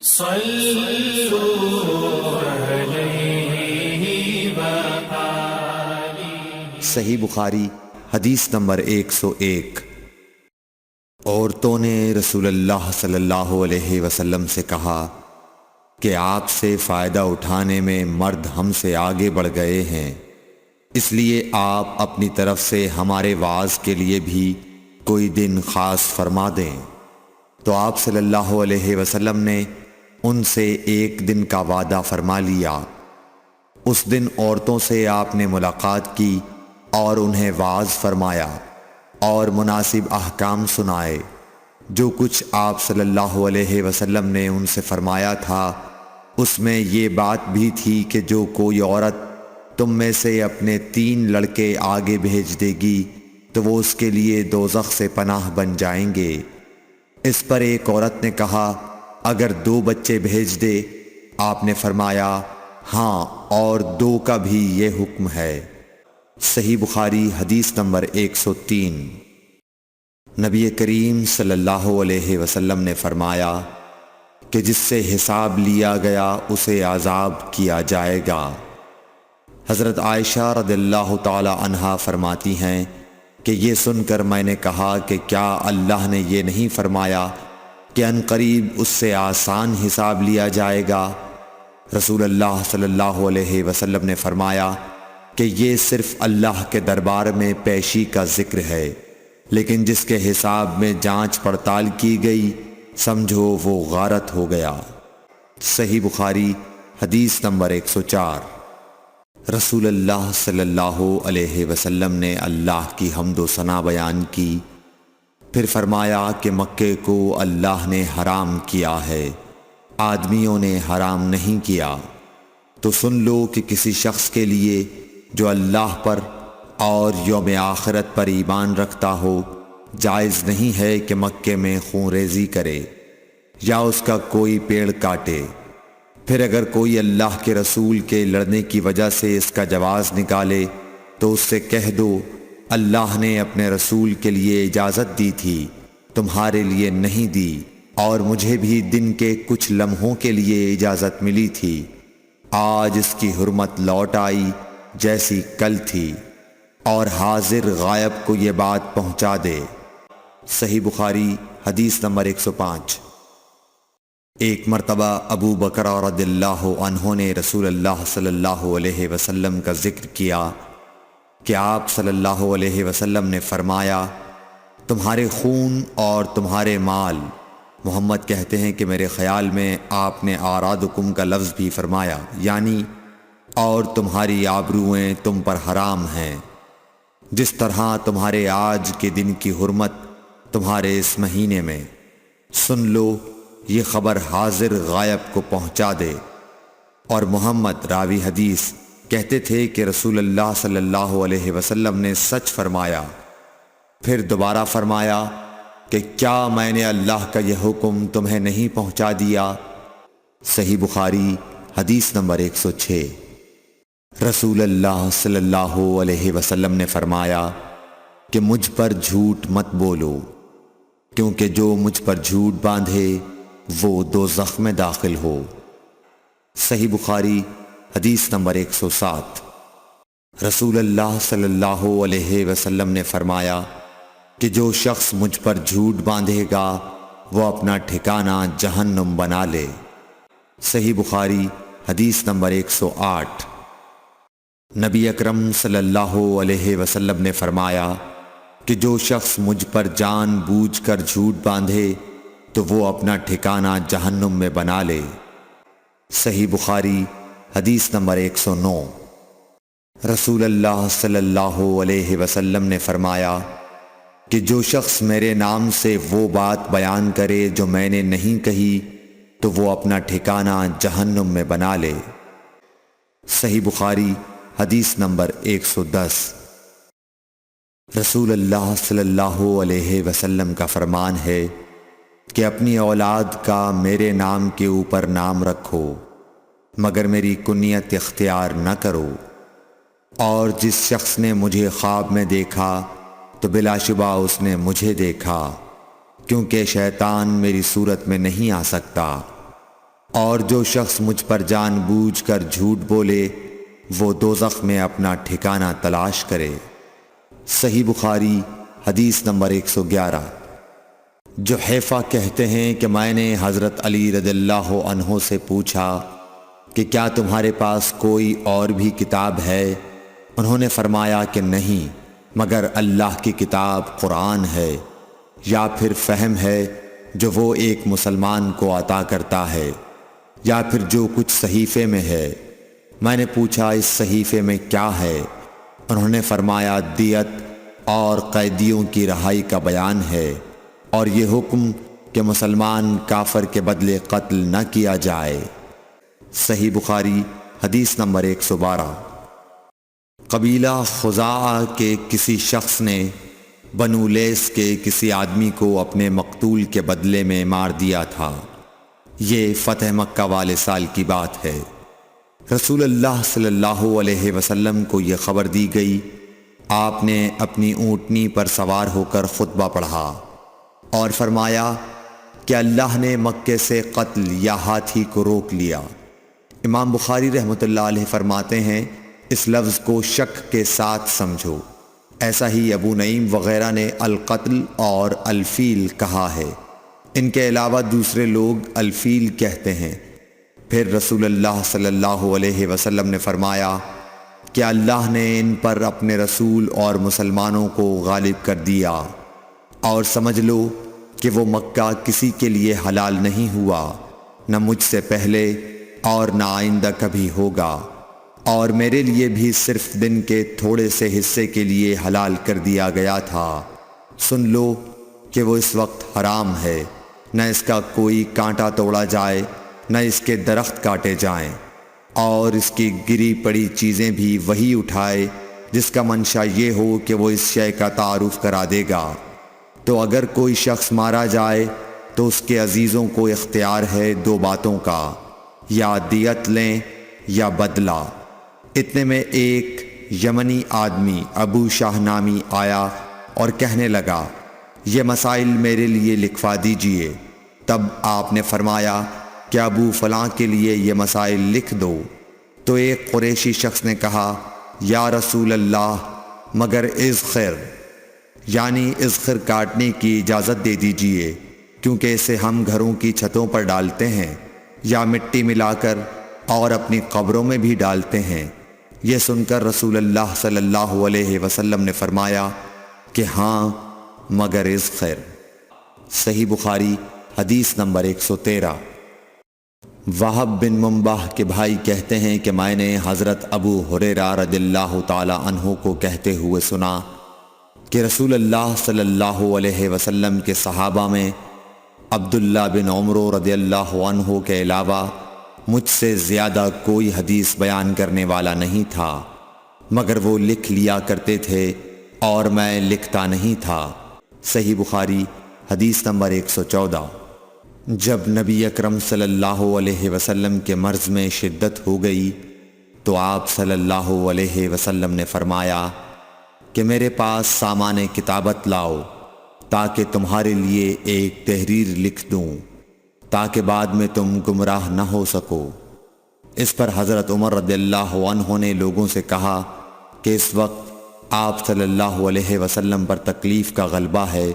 صلوا علیہ وآلہ۔ صحیح بخاری حدیث نمبر 101۔ عورتوں نے رسول اللہ صلی اللہ علیہ وسلم سے کہا کہ آپ سے فائدہ اٹھانے میں مرد ہم سے آگے بڑھ گئے ہیں، اس لیے آپ اپنی طرف سے ہمارے وعظ کے لیے بھی کوئی دن خاص فرما دیں۔ تو آپ صلی اللہ علیہ وسلم نے ان سے ایک دن کا وعدہ فرما لیا۔ اس دن عورتوں سے آپ نے ملاقات کی اور انہیں وعظ فرمایا اور مناسب احکام سنائے۔ جو کچھ آپ صلی اللہ علیہ وسلم نے ان سے فرمایا تھا اس میں یہ بات بھی تھی کہ جو کوئی عورت تم میں سے اپنے 3 لڑکے آگے بھیج دے گی تو وہ اس کے لیے دوزخ سے پناہ بن جائیں گے۔ اس پر ایک عورت نے کہا اگر 2 بچے بھیج دے؟ آپ نے فرمایا ہاں، اور 2 کا بھی یہ حکم ہے۔ صحیح بخاری حدیث نمبر 103۔ نبی کریم صلی اللہ علیہ وسلم نے فرمایا کہ جس سے حساب لیا گیا اسے عذاب کیا جائے گا۔ حضرت عائشہ رضی اللہ تعالی عنہا فرماتی ہیں کہ یہ سن کر میں نے کہا کہ کیا اللہ نے یہ نہیں فرمایا کہ عنقریب اس سے آسان حساب لیا جائے گا؟ رسول اللہ صلی اللہ علیہ وسلم نے فرمایا کہ یہ صرف اللہ کے دربار میں پیشی کا ذکر ہے، لیکن جس کے حساب میں جانچ پڑتال کی گئی سمجھو وہ غارت ہو گیا۔ صحیح بخاری حدیث نمبر 104۔ رسول اللہ صلی اللہ علیہ وسلم نے اللہ کی حمد و ثنا بیان کی، پھر فرمایا کہ مکے کو اللہ نے حرام کیا ہے، آدمیوں نے حرام نہیں کیا۔ تو سن لو کہ کسی شخص کے لیے جو اللہ پر اور یوم آخرت پر ایمان رکھتا ہو جائز نہیں ہے کہ مکے میں خون ریزی کرے یا اس کا کوئی پیڑ کاٹے۔ پھر اگر کوئی اللہ کے رسول کے لڑنے کی وجہ سے اس کا جواز نکالے تو اس سے کہہ دو اللہ نے اپنے رسول کے لیے اجازت دی تھی، تمہارے لیے نہیں دی، اور مجھے بھی دن کے کچھ لمحوں کے لیے اجازت ملی تھی، آج اس کی حرمت لوٹ آئی جیسی کل تھی، اور حاضر غائب کو یہ بات پہنچا دے۔ صحیح بخاری حدیث نمبر 105۔ ایک مرتبہ ابو بکر رضی اللہ عنہ نے رسول اللہ صلی اللہ علیہ وسلم کا ذکر کیا کہ آپ صلی اللہ علیہ وسلم نے فرمایا تمہارے خون اور تمہارے مال، محمد کہتے ہیں کہ میرے خیال میں آپ نے اعراضکم کا لفظ بھی فرمایا، یعنی اور تمہاری آبروئیں تم پر حرام ہیں، جس طرح تمہارے آج کے دن کی حرمت تمہارے اس مہینے میں۔ سن لو یہ خبر حاضر غائب کو پہنچا دے۔ اور محمد راوی حدیث کہتے تھے کہ رسول اللہ صلی اللہ علیہ وسلم نے سچ فرمایا۔ پھر دوبارہ فرمایا کہ کیا میں نے اللہ کا یہ حکم تمہیں نہیں پہنچا دیا؟ صحیح بخاری حدیث نمبر 106۔ رسول اللہ صلی اللہ علیہ وسلم نے فرمایا کہ مجھ پر جھوٹ مت بولو، کیونکہ جو مجھ پر جھوٹ باندھے وہ دوزخ میں داخل ہو۔ صحیح بخاری حدیث نمبر 107۔ رسول اللہ صلی اللہ علیہ وسلم نے فرمایا کہ جو شخص مجھ پر جھوٹ باندھے گا وہ اپنا ٹھکانہ جہنم بنا لے۔ صحیح بخاری حدیث نمبر 108۔ نبی اکرم صلی اللہ علیہ وسلم نے فرمایا کہ جو شخص مجھ پر جان بوجھ کر جھوٹ باندھے تو وہ اپنا ٹھکانہ جہنم میں بنا لے۔ صحیح بخاری حدیث نمبر 109۔ رسول اللہ صلی اللہ علیہ وسلم نے فرمایا کہ جو شخص میرے نام سے وہ بات بیان کرے جو میں نے نہیں کہی تو وہ اپنا ٹھکانہ جہنم میں بنا لے۔ صحیح بخاری حدیث نمبر 110۔ رسول اللہ صلی اللہ علیہ وسلم کا فرمان ہے کہ اپنی اولاد کا میرے نام کے اوپر نام رکھو مگر میری کنیت اختیار نہ کرو، اور جس شخص نے مجھے خواب میں دیکھا تو بلا شبہ اس نے مجھے دیکھا، کیونکہ شیطان میری صورت میں نہیں آ سکتا۔ اور جو شخص مجھ پر جان بوجھ کر جھوٹ بولے وہ دوزخ میں اپنا ٹھکانہ تلاش کرے۔ صحیح بخاری حدیث نمبر 111۔ جحیفہ کہتے ہیں کہ میں نے حضرت علی رضی اللہ عنہ سے پوچھا کہ کیا تمہارے پاس کوئی اور بھی کتاب ہے؟ انہوں نے فرمایا کہ نہیں مگر اللہ کی کتاب قرآن ہے، یا پھر فہم ہے جو وہ ایک مسلمان کو عطا کرتا ہے، یا پھر جو کچھ صحیفے میں ہے۔ میں نے پوچھا اس صحیفے میں کیا ہے؟ انہوں نے فرمایا دیت اور قیدیوں کی رہائی کا بیان ہے، اور یہ حکم کہ مسلمان کافر کے بدلے قتل نہ کیا جائے۔ صحیح بخاری حدیث نمبر 112۔ قبیلہ خزاعہ کے کسی شخص نے بنو لیس کے کسی آدمی کو اپنے مقتول کے بدلے میں مار دیا تھا۔ یہ فتح مکہ والے سال کی بات ہے۔ رسول اللہ صلی اللہ علیہ وسلم کو یہ خبر دی گئی۔ آپ نے اپنی اونٹنی پر سوار ہو کر خطبہ پڑھا اور فرمایا کہ اللہ نے مکے سے قتل یا ہاتھی کو روک لیا۔ امام بخاری رحمۃ اللہ علیہ فرماتے ہیں اس لفظ کو شک کے ساتھ سمجھو۔ ایسا ہی ابو نعیم وغیرہ نے القتل اور الفیل کہا ہے۔ ان کے علاوہ دوسرے لوگ الفیل کہتے ہیں۔ پھر رسول اللہ صلی اللہ علیہ وسلم نے فرمایا کہ اللہ نے ان پر اپنے رسول اور مسلمانوں کو غالب کر دیا، اور سمجھ لو کہ وہ مکہ کسی کے لیے حلال نہیں ہوا، نہ مجھ سے پہلے اور نہ آئندہ کبھی ہوگا، اور میرے لیے بھی صرف دن کے تھوڑے سے حصے کے لیے حلال کر دیا گیا تھا۔ سن لو کہ وہ اس وقت حرام ہے، نہ اس کا کوئی کانٹا توڑا جائے نہ اس کے درخت کاٹے جائیں، اور اس کی گری پڑی چیزیں بھی وہی اٹھائے جس کا منشا یہ ہو کہ وہ اس شے کا تعارف کرا دے گا۔ تو اگر کوئی شخص مارا جائے تو اس کے عزیزوں کو اختیار ہے دو باتوں کا، یا دیت لیں یا بدلہ۔ اتنے میں ایک یمنی آدمی ابو شاہ نامی آیا اور کہنے لگا یہ مسائل میرے لیے لکھوا دیجئے۔ تب آپ نے فرمایا کہ ابو فلاں کے لیے یہ مسائل لکھ دو۔ تو ایک قریشی شخص نے کہا یا رسول اللہ مگر اذخر، یعنی اذخر کاٹنے کی اجازت دے دیجئے، کیونکہ اسے ہم گھروں کی چھتوں پر ڈالتے ہیں یا مٹی ملا کر اور اپنی قبروں میں بھی ڈالتے ہیں۔ یہ سن کر رسول اللہ صلی اللہ علیہ وسلم نے فرمایا کہ ہاں مگر اذخر۔ صحیح بخاری حدیث نمبر 113۔ وہب بن منبح کے بھائی کہتے ہیں کہ میں نے حضرت ابو ہریرہ رضی اللہ تعالی عنہ کو کہتے ہوئے سنا کہ رسول اللہ صلی اللہ علیہ وسلم کے صحابہ میں عبداللہ بن عمر رضی اللہ عنہ کے علاوہ مجھ سے زیادہ کوئی حدیث بیان کرنے والا نہیں تھا، مگر وہ لکھ لیا کرتے تھے اور میں لکھتا نہیں تھا۔ صحیح بخاری حدیث نمبر 114۔ جب نبی اکرم صلی اللہ علیہ وسلم کے مرض میں شدت ہو گئی تو آپ صلی اللہ علیہ وسلم نے فرمایا کہ میرے پاس سامان کتابت لاؤ تاکہ تمہارے لیے ایک تحریر لکھ دوں تاکہ بعد میں تم گمراہ نہ ہو سکو۔ اس پر حضرت عمر رضی اللہ عنہ نے لوگوں سے کہا کہ اس وقت آپ صلی اللہ علیہ وسلم پر تکلیف کا غلبہ ہے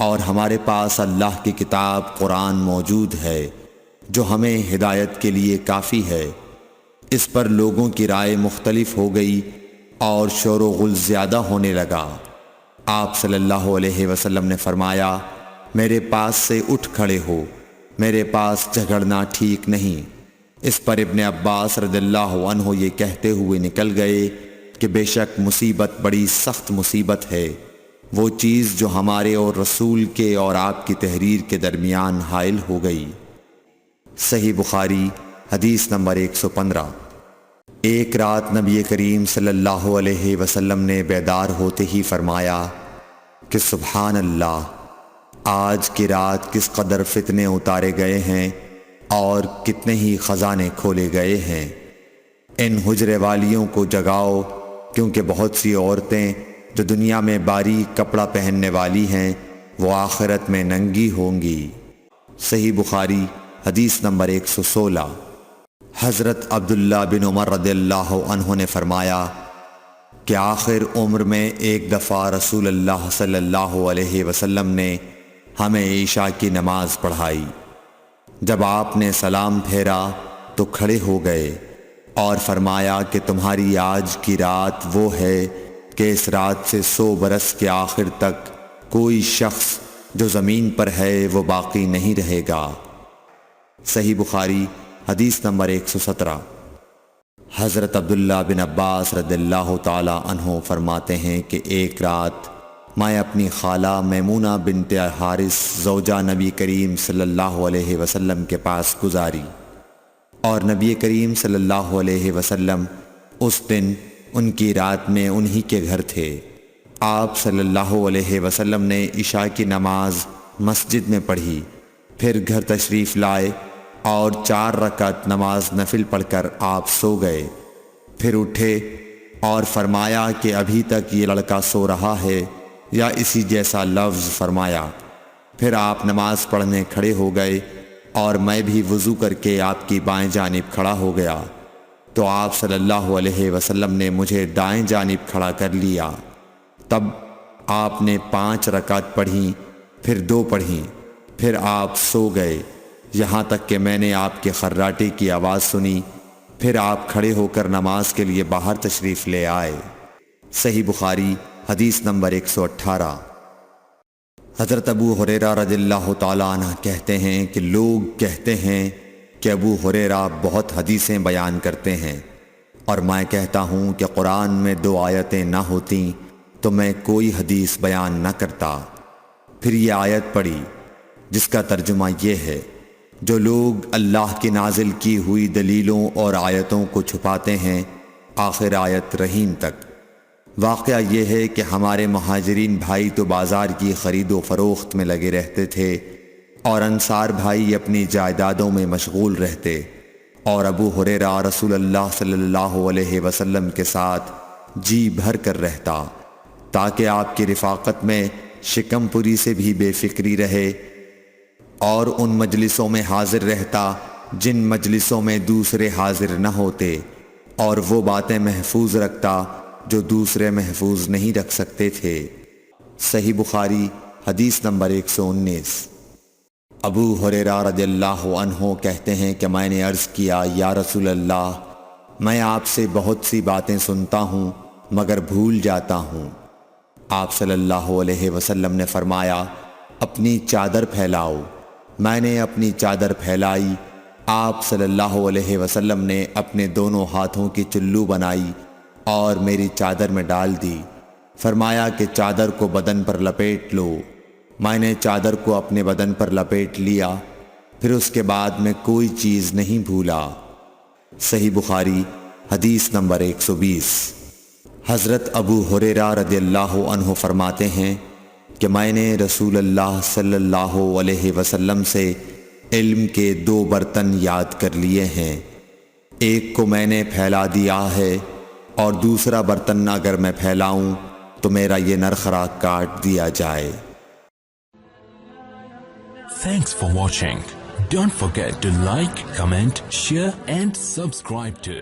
اور ہمارے پاس اللہ کی کتاب قرآن موجود ہے جو ہمیں ہدایت کے لیے کافی ہے۔ اس پر لوگوں کی رائے مختلف ہو گئی اور شور و غل زیادہ ہونے لگا۔ آپ صلی اللہ علیہ وسلم نے فرمایا میرے پاس سے اٹھ کھڑے ہو، میرے پاس جھگڑنا ٹھیک نہیں۔ اس پر ابن عباس رضی اللہ عنہ یہ کہتے ہوئے نکل گئے کہ بے شک مصیبت بڑی سخت مصیبت ہے، وہ چیز جو ہمارے اور رسول کے اور آپ کی تحریر کے درمیان حائل ہو گئی۔ صحیح بخاری حدیث نمبر 115۔ ایک رات نبی کریم صلی اللہ علیہ وسلم نے بیدار ہوتے ہی فرمایا کہ سبحان اللہ، آج کی رات کس قدر فتنے اتارے گئے ہیں اور کتنے ہی خزانے کھولے گئے ہیں۔ ان حجرے والیوں کو جگاؤ، کیونکہ بہت سی عورتیں جو دنیا میں باریک کپڑا پہننے والی ہیں وہ آخرت میں ننگی ہوں گی۔ صحیح بخاری حدیث نمبر 116۔ حضرت عبداللہ بن عمر رضی اللہ عنہ نے فرمایا کہ آخر عمر میں ایک دفعہ رسول اللہ صلی اللہ علیہ وسلم نے ہمیں عشاء کی نماز پڑھائی۔ جب آپ نے سلام پھیرا تو کھڑے ہو گئے اور فرمایا کہ تمہاری آج کی رات وہ ہے کہ اس رات سے 100 برس کے آخر تک کوئی شخص جو زمین پر ہے وہ باقی نہیں رہے گا۔ صحیح بخاری حدیث نمبر 117۔ حضرت عبداللہ بن عباس رضی اللہ تعالی عنہ فرماتے ہیں کہ ایک رات میں اپنی خالہ میمونہ بنت حارث زوجہ نبی کریم صلی اللہ علیہ وسلم کے پاس گزاری، اور نبی کریم صلی اللہ علیہ وسلم اس دن ان کی رات میں انہی کے گھر تھے۔ آپ صلی اللہ علیہ وسلم نے عشاء کی نماز مسجد میں پڑھی، پھر گھر تشریف لائے اور 4 رکعت نماز نفل پڑھ کر آپ سو گئے۔ پھر اٹھے اور فرمایا کہ ابھی تک یہ لڑکا سو رہا ہے یا اسی جیسا لفظ فرمایا۔ پھر آپ نماز پڑھنے کھڑے ہو گئے اور میں بھی وضو کر کے آپ کی بائیں جانب کھڑا ہو گیا، تو آپ صلی اللہ علیہ وسلم نے مجھے دائیں جانب کھڑا کر لیا۔ تب آپ نے 5 رکعت پڑھیں، پھر 2 پڑھیں، پھر آپ سو گئے، یہاں تک کہ میں نے آپ کے خراٹے کی آواز سنی۔ پھر آپ کھڑے ہو کر نماز کے لیے باہر تشریف لے آئے۔ صحیح بخاری حدیث نمبر 118۔ حضرت ابو ہریرہ رضی اللہ تعالیٰ عنہ کہتے ہیں کہ لوگ کہتے ہیں کہ ابو ہریرہ بہت حدیثیں بیان کرتے ہیں، اور میں کہتا ہوں کہ قرآن میں 2 آیتیں نہ ہوتیں تو میں کوئی حدیث بیان نہ کرتا۔ پھر یہ آیت پڑھی جس کا ترجمہ یہ ہے، جو لوگ اللہ کی نازل کی ہوئی دلیلوں اور آیتوں کو چھپاتے ہیں، آخر آیت رحیم تک۔ واقعہ یہ ہے کہ ہمارے مہاجرین بھائی تو بازار کی خرید و فروخت میں لگے رہتے تھے، اور انصار بھائی اپنی جائیدادوں میں مشغول رہتے، اور ابو ہریرہ رسول اللہ صلی اللہ علیہ وسلم کے ساتھ جی بھر کر رہتا، تاکہ آپ کی رفاقت میں شکم پوری سے بھی بے فکری رہے، اور ان مجلسوں میں حاضر رہتا جن مجلسوں میں دوسرے حاضر نہ ہوتے، اور وہ باتیں محفوظ رکھتا جو دوسرے محفوظ نہیں رکھ سکتے تھے۔ صحیح بخاری حدیث نمبر 119۔ ابو ہریرہ رضی اللہ عنہ کہتے ہیں کہ میں نے عرض کیا، یا رسول اللہ، میں آپ سے بہت سی باتیں سنتا ہوں مگر بھول جاتا ہوں۔ آپ صلی اللہ علیہ وسلم نے فرمایا، اپنی چادر پھیلاؤ۔ میں نے اپنی چادر پھیلائی۔ آپ صلی اللہ علیہ وسلم نے اپنے دونوں ہاتھوں کی چلو بنائی اور میری چادر میں ڈال دی۔ فرمایا کہ چادر کو بدن پر لپیٹ لو۔ میں نے چادر کو اپنے بدن پر لپیٹ لیا، پھر اس کے بعد میں کوئی چیز نہیں بھولا۔ صحیح بخاری حدیث نمبر 120۔ حضرت ابو ہریرہ رضی اللہ عنہ فرماتے ہیں کہ میں نے رسول اللہ صلی اللہ علیہ وسلم سے علم کے 2 برتن یاد کر لیے ہیں، ایک کو میں نے پھیلا دیا ہے، اور دوسرا برتن اگر میں پھیلاؤں تو میرا یہ نرخرا کاٹ دیا جائے۔ Thanks for watching. Don't forget to like, comment, share and subscribe to